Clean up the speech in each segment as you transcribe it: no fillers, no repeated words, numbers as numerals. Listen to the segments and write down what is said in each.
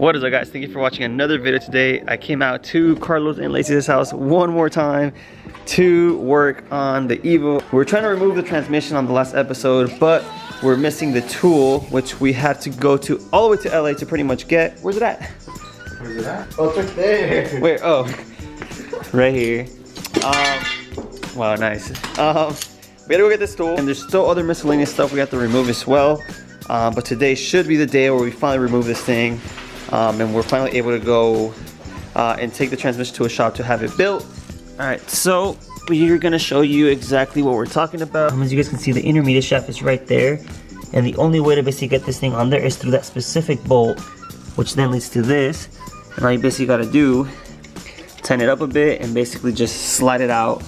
What is up, guys? Thank you for watching another video today. I came out to Carlos and Lacey's house one more time to work on the Evo. We were trying to remove the transmission on the last episode, but we're missing the tool, which we had to go to all the way to LA to pretty much get. Where's it at? Where's it at? Oh, it's right there. Where? Oh, right here. Wow, nice. We gotta go get this tool, and there's still other miscellaneous stuff we have to remove as well. But today should be the day where we finally remove this thing. And we're finally able to go and take the transmission to a shop to have it built. Alright, so we're gonna show you exactly what we're talking about. As you guys can see, the intermediate shaft is right there. And the only way to basically get this thing on there is through that specific bolt, which then leads to this. And all you basically gotta do, tighten it up a bit and basically just slide it out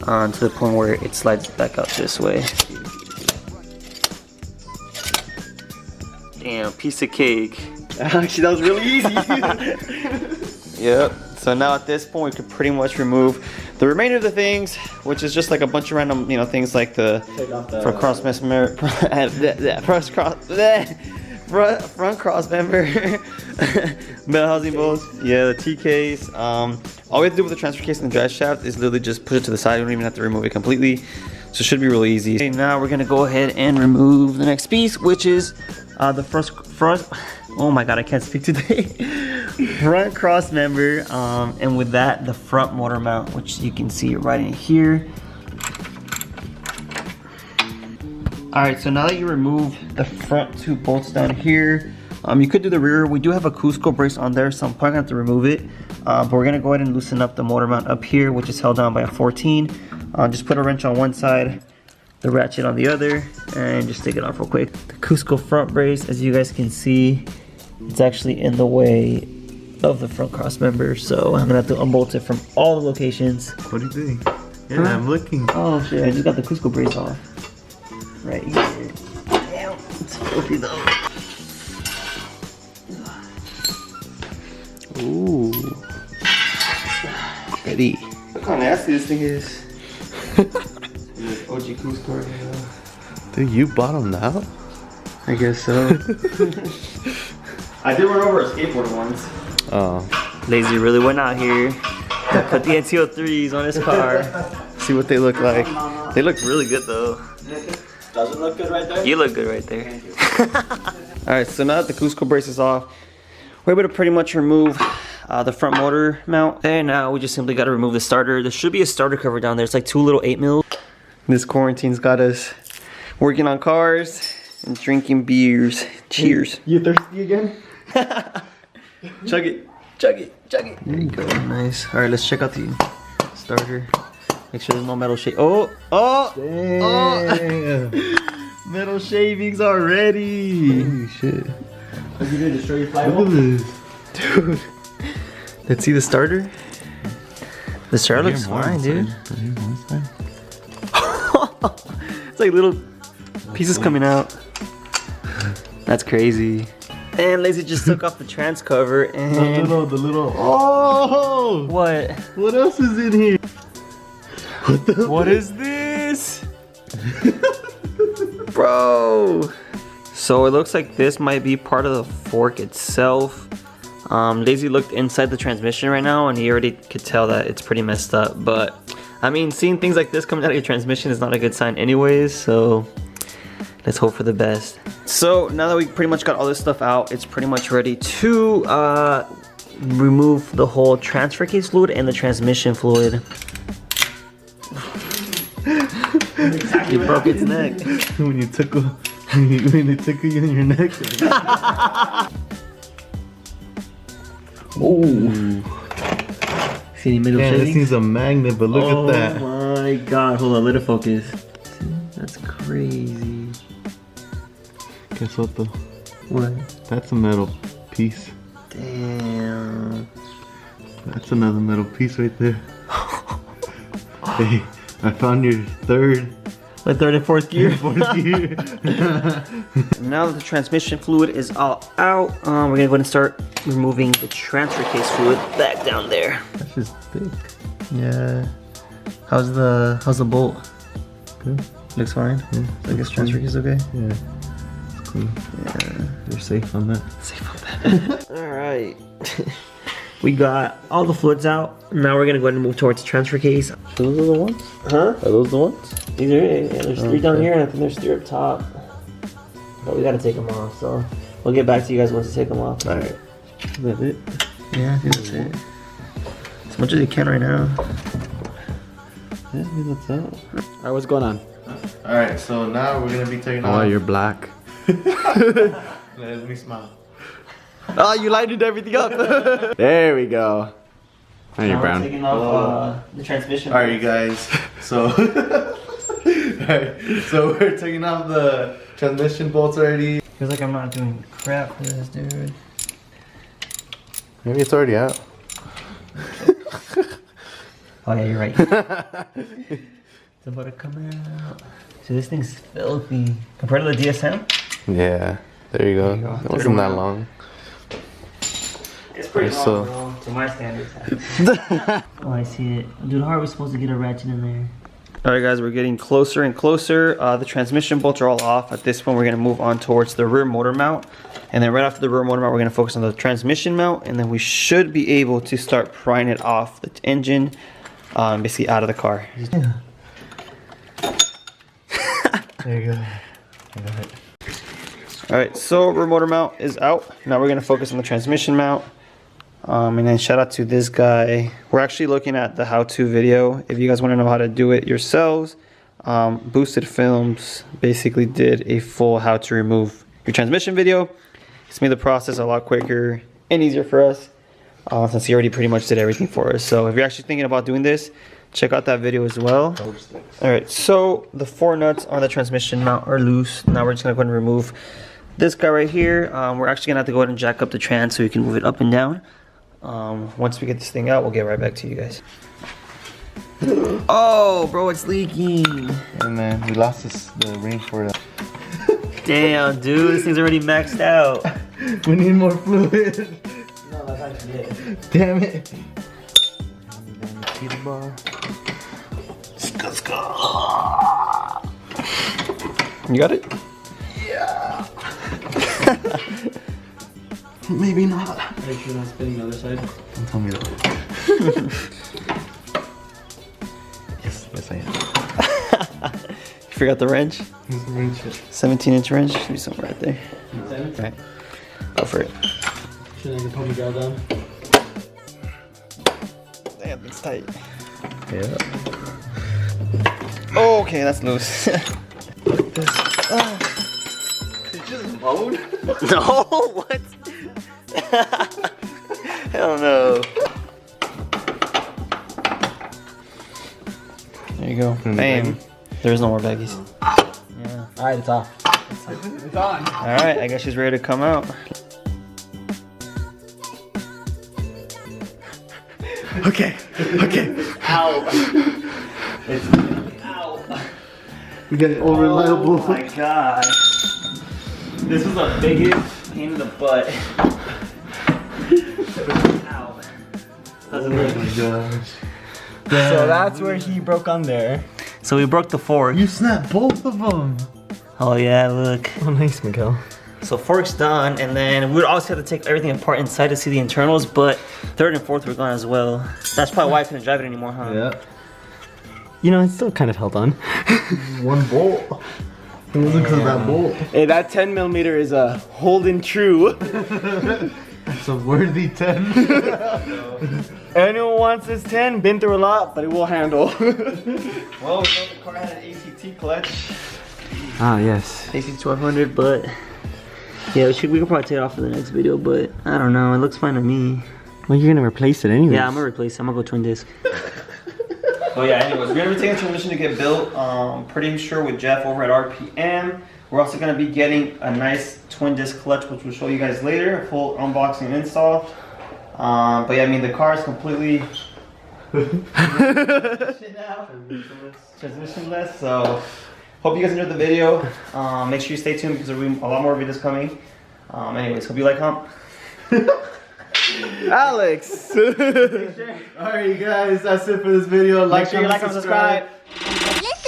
to the point where it slides back up this way. Damn, piece of cake. Actually, that was really easy. Yep. So now at this point, we could pretty much remove the remainder of the things, which is just like a bunch of random, things like the front cross member, front cross member, bell housing bolts, yeah, the T case. All we have to do with the transfer case and the drive shaft is literally just put it to the side. We don't even have to remove it completely, so it should be really easy. Okay, now we're gonna go ahead and remove the next piece, which is the front. Oh my god, I can't speak today. Front cross member, and with that, the front motor mount, which you can see right in here. Alright, so now that you remove the front two bolts down here, you could do the rear. We do have a Cusco brace on there, so I'm probably gonna have to remove it. But we're gonna go ahead and loosen up the motor mount up here, which is held down by a 14. Just put a wrench on one side, the ratchet on the other, and just take it off real quick. The Cusco front brace, as you guys can see, it's actually in the way of the front cross member, so I'm gonna have to unbolt it from all the locations. What do you think? Yeah, I'm looking. Oh shit, I just got the Cusco brace off. Right here. Damn, it's filthy though. Ooh. Ready. Look how nasty this thing is. OG Cusco, Dude, you bottomed out? I guess so. I did run over a skateboarder once. Oh. Lazy really went out here. Put the NT03s on his car. See what they look like. They look really good though. Does it look good right there? You look good right there. Alright, so now that the Cusco brace is off, we're able to pretty much remove the front motor mount. And now we just simply got to remove the starter. There should be a starter cover down there. It's like two little 8mm. This quarantine's got us working on cars and drinking beers. Cheers. You thirsty again? Chug it, chug it, chug it. There you go, nice. All right, let's check out the starter. Make sure there's no metal shave. Oh, Damn. metal shavings already. Holy shit. What you doing to show your Look flywheel? at this. Dude, let's see the starter. The starter looks fine, dude. It's like little pieces coming out. That's crazy. And Lazy just took off the trans cover and The little. Oh! what? What else is in here? What is this? Bro! So it looks like this might be part of the fork itself. Lazy looked inside the transmission right now and he already could tell that it's pretty messed up. But I mean, seeing things like this coming out of your transmission is not a good sign anyways, so let's hope for the best. So now that we pretty much got all this stuff out, it's pretty much ready to remove the whole transfer case fluid and the transmission fluid. You broke its neck. When you tickle you in your neck. Ooh. See any middle Yeah, this shading? needs a magnet, but look at that. Oh my god, hold on, let it focus. That's crazy. Guess what though? What? That's a metal piece. Damn. That's another metal piece right there. Hey, I found your third. My third and fourth gear. gear. Now that the transmission fluid is all out, we're gonna go ahead and start removing the transfer case fluid back down there. That's just thick. Yeah. How's the bolt? Good. Looks fine. Yeah, I guess transfer case okay. Yeah. It's cool. Yeah. You're safe on that. Safe on that. Alright. We got all the fluids out. Now we're gonna go ahead and move towards the transfer case. Those are the ones? Huh? Are those the ones? These are it. Yeah, there's 3 down here and I think there's 3 up top. But we gotta take them off, so we'll get back to you guys once to take them off. Alright. Is that it? Yeah, I think that's it. As much as you can right now. Yeah, I think that's it. Alright, what's going on? Alright, so now we're gonna be taking Oh, off. you're black. Let me smile. Oh, you lighted everything up. There we go. Now you're Now we're brown. taking off the transmission. Alright, you guys. So, alright, so we're taking off the transmission bolts already. Feels like I'm not doing crap for this, dude. Maybe it's already out. Oh yeah, you're right. It's about to come out. So this thing's filthy. Compared to the DSM? Yeah, there you go. you go. It wasn't that long. It's pretty long, So- bro, to my standards. Oh, I see it. Dude, how are we supposed to get a ratchet in there? Alright guys, we're getting closer and closer. The transmission bolts are all off. At this point, we're going to move on towards the rear motor mount. And then right after the rear motor mount, we're going to focus on the transmission mount. And then we should be able to start prying it off the engine, basically out of the car. Yeah. There you go. Alright, so rear motor mount is out. Now we're going to focus on the transmission mount. And then shout out to this guy. We're actually looking at the how-to video. If you guys want to know how to do it yourselves, Boosted Films basically did a full how to remove your transmission video. It's made the process a lot quicker and easier for us, since he already pretty much did everything for us. So if you're actually thinking about doing this, check out that video as well. Alright, so the 4 nuts on the transmission mount are loose. Now we're just going to go ahead and remove this guy right here. We're actually going to have to go ahead and jack up the trans so we can move it up and down. Once we get this thing out, we'll get right back to you guys. Oh, bro, it's leaking. And then we lost the ring for it. Damn, dude, this thing's already maxed out. We need more fluid. No, that's actually it. Damn it. You got it? Maybe not. Are you sure not spinning the other side? Don't tell me that. Yes, I am. You forgot the wrench? Here's the ring chip. 17-inch wrench? Should be somewhere right there. Alright, go for it. Shouldn't I put Miguel down? Damn, it's tight. Yeah. Oh, okay, that's loose. Mode? No, what? Hell no. There you go. Bam. There's no more baggies. Yeah. Alright, it's off. It's on. Alright, I guess she's ready to come out. Okay. Okay. Ow. It's ow. We got it unreliable. Oh my god. This was the biggest pain in the butt. Ow. Doesn't hurt. Gosh. So that's where he broke on there. So we broke the fork. You snapped both of them. Oh yeah, look. Oh, nice, Miguel. So fork's done, and then we'd also have to take everything apart inside to see the internals, but 3rd and 4th were gone as well. That's probably why I couldn't drive it anymore, huh? Yeah. You know, it's still kind of held on. One bolt. It wasn't because of that bolt. Hey, that 10mm is a holding true. It's a worthy 10. Anyone wants this 10, been through a lot, but it will handle. Well, we know the car had an ACT clutch. Ah, yes. AC1200, but yeah, we could probably take it off for the next video, but I don't know, it looks fine to me. Well, you're gonna replace it anyway. Yeah, I'm gonna replace it. I'm gonna go twin disc. Oh yeah, anyways, we're gonna be taking a transmission to get built. Pretty sure with Jeff over at RPM. We're also gonna be getting a nice twin disc clutch, which we'll show you guys later, a full unboxing and install. But yeah, I mean the car is completely transmissionless. So hope you guys enjoyed the video. Make sure you stay tuned because there'll be a lot more videos coming. Anyways, hope you like Hump. Alex! Alright, you guys, that's it for this video. Make sure you like and subscribe. Let's